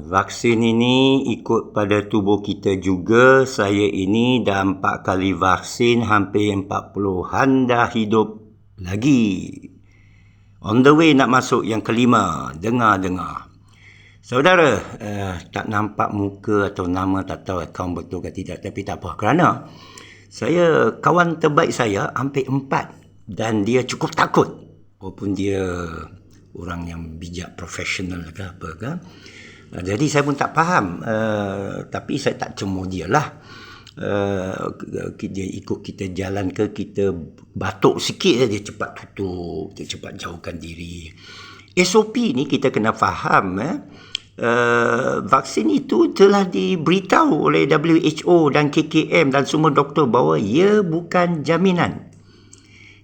Vaksin ini ikut pada tubuh kita juga. Saya ini dah 4 kali vaksin, hampir 40-an dah hidup lagi. On the way nak masuk yang kelima. Dengar. Saudara, tak nampak muka atau nama, tak tahu akaun betul ke tidak, tapi tak apa. Kerana saya, kawan terbaik saya hampir 4 dan dia cukup takut. Walaupun dia orang yang bijak, profesional ke apa ke. Jadi saya pun tak faham, tapi saya tak cemooh dia lah. Dia ikut kita jalan ke, kita batuk sikit dia cepat tutup, dia cepat jauhkan diri. SOP ni kita kena faham. Vaksin itu telah diberitahu oleh WHO dan KKM dan semua doktor bahawa ia bukan jaminan.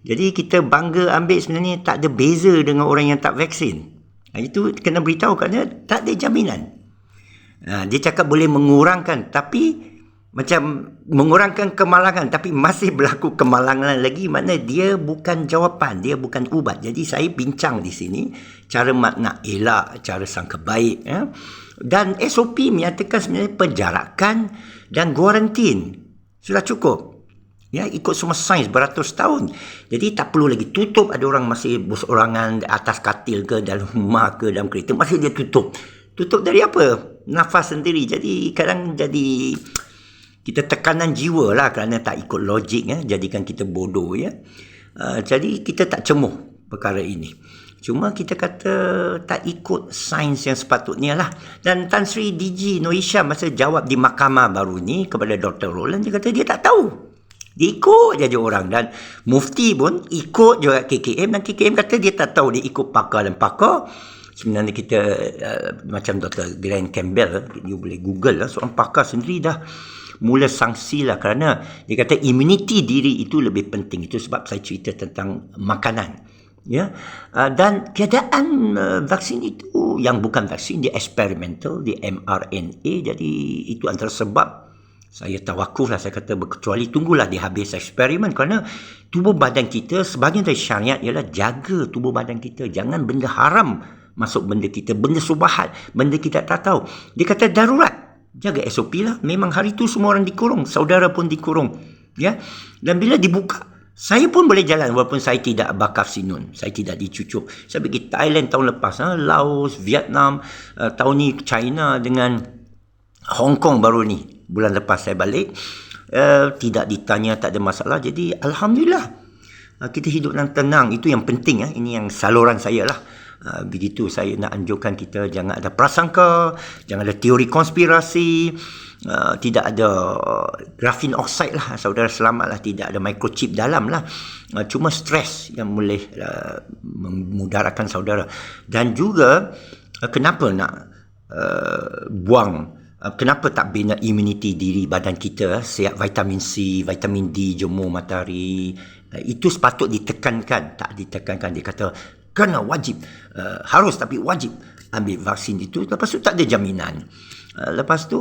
Jadi kita bangga ambil, sebenarnya tak ada beza dengan orang yang tak vaksin. Itu kena beritahu kerana tak ada jaminan. Dia cakap boleh mengurangkan, tapi macam mengurangkan kemalangan, tapi masih berlaku kemalangan lagi, makna dia bukan jawapan, dia bukan ubat. Jadi saya bincang di sini cara nak elak, cara sangka baik. Dan SOP menyatakan sebenarnya penjarakan dan kuarantin sudah cukup. Ikut semua sains beratus tahun. Jadi tak perlu lagi tutup. Ada orang masih berseorangan atas katil ke, dalam rumah ke, dalam kereta, masih dia tutup. Tutup dari apa? Nafas sendiri. Jadi kadang jadi kita tekanan jiwa lah kerana tak ikut logik. Jadikan kita bodoh. Jadi kita tak cemuh perkara ini. Cuma kita kata tak ikut sains yang sepatutnya lah. Dan Tan Sri DG Noor Hisham masa jawab di mahkamah baru ni kepada Dr. Roland, dia kata dia tak tahu. Dia ikut je orang. Dan Mufti pun ikut juga KKM, dan KKM kata dia tak tahu, dia ikut pakar dan pakar. Sebenarnya kita macam Dr. Glenn Campbell, you boleh google lah, seorang pakar sendiri dah mula sangsi lah, kerana dia kata immunity diri itu lebih penting. Itu sebab saya cerita tentang makanan. Dan keadaan vaksin itu yang bukan vaksin, dia eksperimental, dia mRNA. Jadi itu antara sebab saya tawakuf lah, saya kata berkecuali tunggulah dia habis eksperimen, kerana tubuh badan kita, sebahagian dari syariat ialah jaga tubuh badan kita, jangan benda haram masuk benda kita, benda subahat, benda kita tak tahu. Dia kata darurat, jaga SOP lah. Memang hari tu semua orang dikurung, saudara pun dikurung, dan bila dibuka, saya pun boleh jalan walaupun saya tidak bakar sinun, saya tidak dicucuk. Saya pergi Thailand tahun lepas, Laos, Vietnam, tahun ni China dengan Hong Kong baru ni. Bulan lepas saya balik, tidak ditanya, tak ada masalah. Jadi Alhamdulillah, kita hidup dan tenang. Itu yang penting. Ini yang saluran saya lah. Begitu saya nak anjurkan kita, jangan ada prasangka, jangan ada teori konspirasi, tidak ada grafin oxide lah, saudara, selamatlah, tidak ada microchip dalam lah. Cuma stres yang boleh memudaratkan saudara. Dan juga kenapa nak kenapa tak bina immunity diri badan kita, siap vitamin C, vitamin D, jemur matahari. Itu sepatut ditekankan, tak ditekankan. Dia kata kena wajib, harus tapi wajib ambil vaksin itu. Lepas tu tak ada jaminan. Lepas tu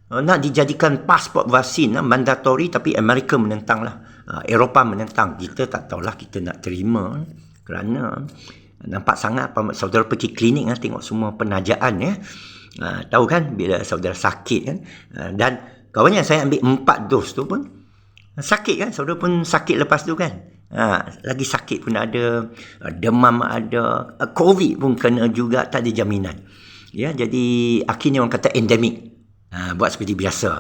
nak dijadikan pasport vaksin mandatory, tapi Amerika menentang lah, Eropah menentang. Kita tak tahulah kita nak terima, kerana nampak sangat saudara pergi klinik tengok semua penajaan tahu kan, bila saudara sakit kan, dan kawannya saya ambil 4 dos tu pun sakit kan, saudara pun sakit lepas tu kan, lagi sakit pun ada, demam ada, COVID pun kena juga, tak ada jaminan. Jadi akhirnya orang kata endemik, buat seperti biasa.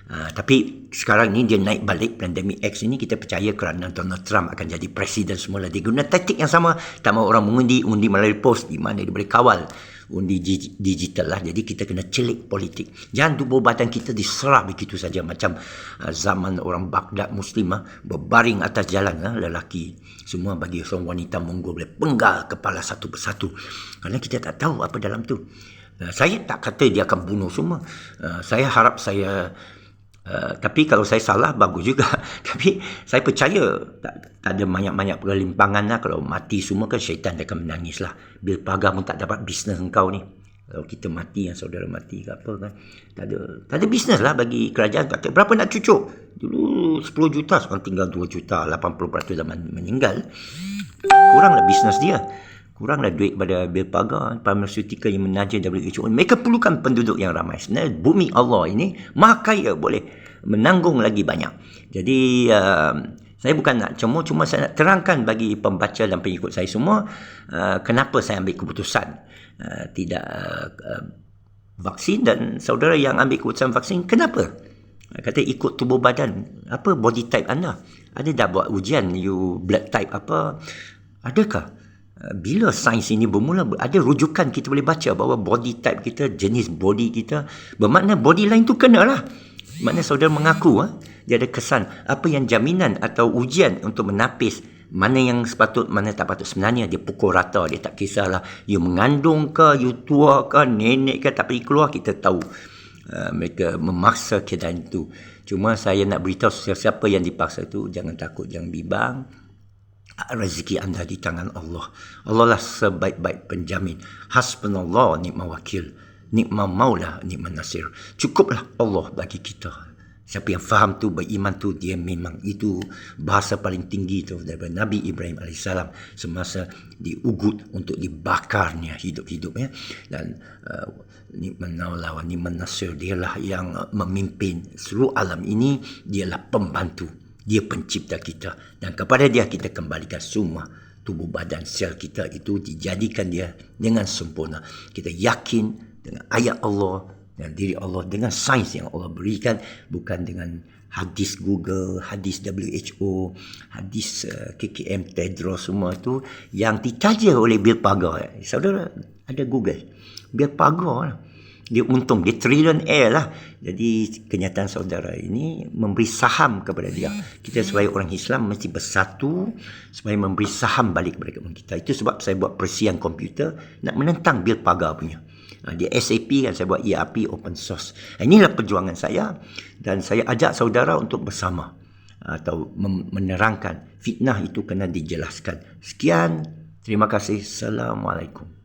Tapi sekarang ni dia naik balik, pandemik X ini kita percaya kerana Donald Trump akan jadi presiden semula. Dia guna taktik yang sama, tak mahu orang undi melalui pos, di mana dia boleh kawal undi digital lah. Jadi kita kena celik politik. Jangan tubuh badan kita diserah begitu saja, macam zaman orang Baghdad Muslim berbaring atas jalan, lelaki semua bagi seorang wanita Mongol boleh penggal kepala satu persatu, kerana kita tak tahu apa dalam tu. Saya tak kata dia akan bunuh semua, saya harap tapi kalau saya salah, bagus juga. Tapi saya percaya tak ada banyak-banyak perlimpangan lah. Kalau mati semua kan syaitan dia akan menangis lah. Bil pagar pun tak dapat bisnes engkau ni. Kalau kita mati, yang saudara mati ke apa kan, tak ada bisnes lah bagi kerajaan. Kata, berapa nak cucuk? Dulu 10 juta, sekarang tinggal 2 juta, 80% dah meninggal. Kuranglah bisnes dia. Kuranglah duit pada bil pagar, pharmaceutical yang menaja WHO. Mereka perlukan penduduk yang ramai. Sebenarnya bumi Allah ini maha kaya, boleh menanggung lagi banyak. Jadi saya bukan nak cuma saya nak terangkan bagi pembaca dan pengikut saya semua kenapa saya ambil keputusan tidak vaksin, dan saudara yang ambil keputusan vaksin kenapa? Kata ikut tubuh badan, apa body type anda. Ada dah buat ujian, you blood type apa? Adakah? Bila sains ini bermula, ada rujukan kita boleh baca bahawa body type kita, jenis body kita, bermakna body lain tu kenalah. Maknanya saudara mengaku dia ada kesan apa yang jaminan atau ujian untuk menapis mana yang sepatut, mana tak patut. Sebenarnya dia pukul rata, dia tak kisahlah you mengandung ke, you tua ke, nenek ke, tak pergi keluar, kita tahu mereka memaksa keadaan itu. Cuma saya nak beritahu siapa yang dipaksa itu, jangan takut, jangan bimbang. Rezeki anda di tangan Allah. Allah lah sebaik-baik penjamin. Hasbunallah ni'mal wakil, ni'mal maula ni'man nasir. Cukuplah Allah bagi kita. Siapa yang faham tu, beriman tu, dia memang itu bahasa paling tinggi tu daripada Nabi Ibrahim AS semasa diugut untuk dibakarnya hidup-hidup ya. Dan ni'man maula wa ni'man nasir, dialah yang memimpin seluruh alam ini, dialah pembantu. Dia pencipta kita, dan kepada dia kita kembalikan semua tubuh badan sel kita itu, dijadikan dia dengan sempurna. Kita yakin dengan ayat Allah dan diri Allah, dengan sains yang Allah berikan, bukan dengan hadis Google, hadis WHO, hadis KKM, Tedros, semua itu yang ditaja oleh bil pagar. Saudara ada Google, bil pagar dia untung, dia trillionaire lah. Jadi kenyataan saudara ini memberi saham kepada dia. Kita sebagai orang Islam mesti bersatu supaya memberi saham balik kepada kita. Itu sebab saya buat persian komputer nak menentang bil pagar punya. Dia SAP kan, saya buat ERP open source. Inilah perjuangan saya, dan saya ajak saudara untuk bersama atau menerangkan fitnah itu kena dijelaskan. Sekian, terima kasih. Assalamualaikum.